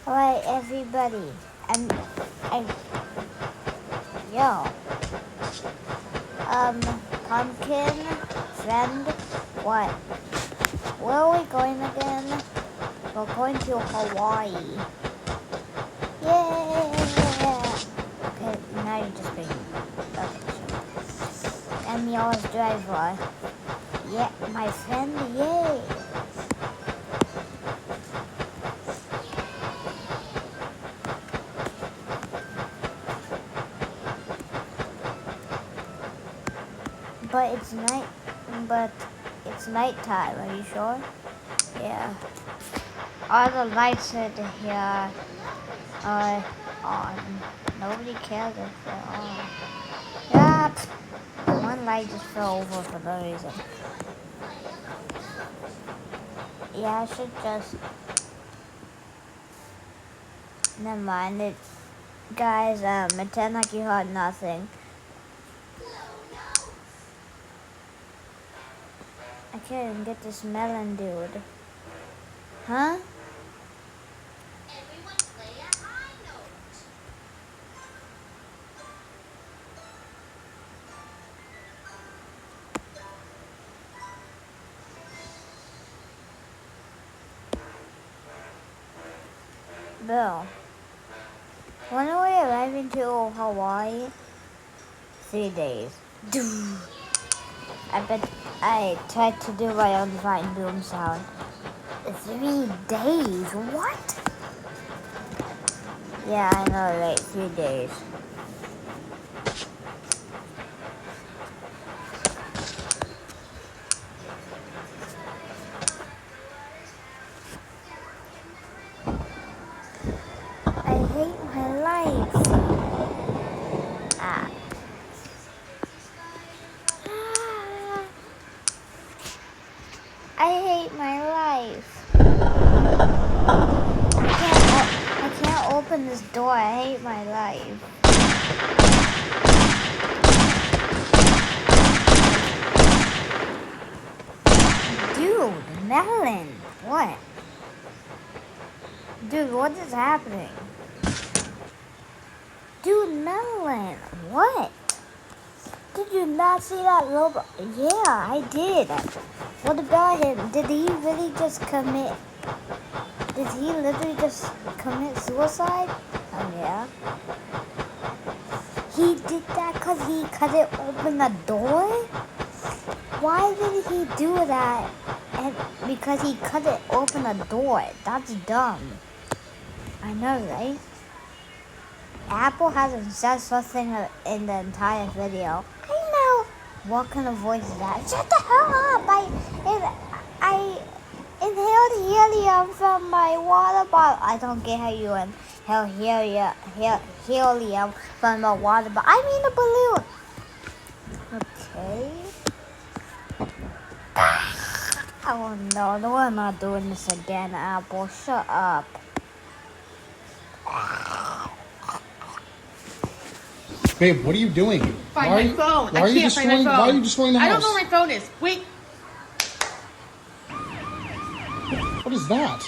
Alright, everybody. Yo. Pumpkin, friend, what? Where are we going again? We're going to Hawaii. Yay! Okay, now you're just being... Okay, sure. And Meow's driver. Yeah, my friend, yay! But it's nighttime, are you sure? Yeah. All the lights in here are on. Nobody cares if they're on. Yeah, one light just fell over for no reason. Yeah, I should just... Never mind it. Guys, pretend like you heard nothing. I can't even get this Melon dude. Huh? Bill. When are we arriving to Hawaii? 3 days. I bet I tried to do my own fine boom sound. 3 days? What? Yeah, I know, right? 3 days. I hate my life. I hate my life. I can't open this door. I hate my life. Dude, Melon. What? Dude, what is happening? Dude, Melon. What? Did you not see that robot? Yeah, I did. What about him? Did he really just commit? Did he literally just commit suicide? Oh, yeah. He did that because he couldn't open the door? Why did he do that? And because he couldn't open the door. That's dumb. I know, right? Apple hasn't said something in the entire video. I know. What kind of voice is that? Shut the hell up! I inhaled helium from my water bottle. I don't get how you inhale helium from a water bottle. I mean a balloon. Okay. Oh no, we're not doing this again, Apple. Shut up. Babe, what are you doing? Find my phone. Why are you destroying the house? I don't know where my phone is. Wait. What is that?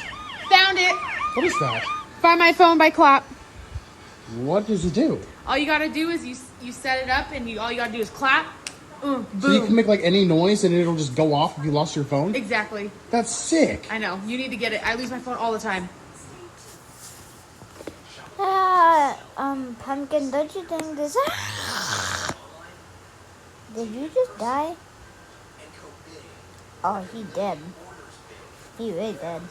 Found it. What is that? Find my phone by clap. What does it do? All you gotta do is you set it up and all you gotta do is clap. Boom. So you can make like any noise and it'll just go off if you lost your phone? Exactly. That's sick. I know. You need to get it. I lose my phone all the time. Pumpkin, don't you think this... Did you just die? Oh, he did. He really did.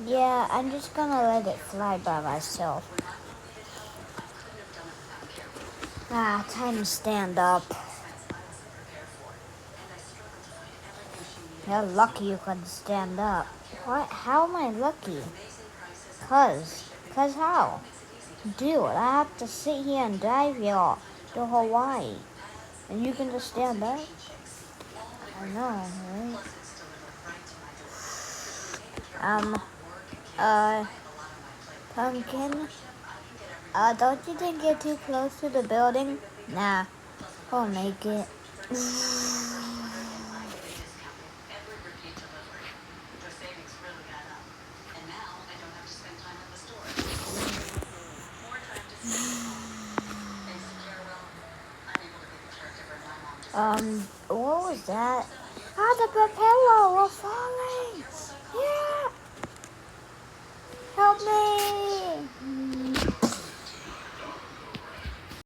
Yeah, I'm just gonna let it fly by myself. Time to stand up. You're lucky you could stand up. What? How am I lucky? Cause how? Dude, I have to sit here and drive y'all to Hawaii. And you can just stand up? I know, right? Pumpkin? Don't you think you're too close to the building? Nah, I'll make it. What was that? Ah, the propeller, we're falling. Yeah.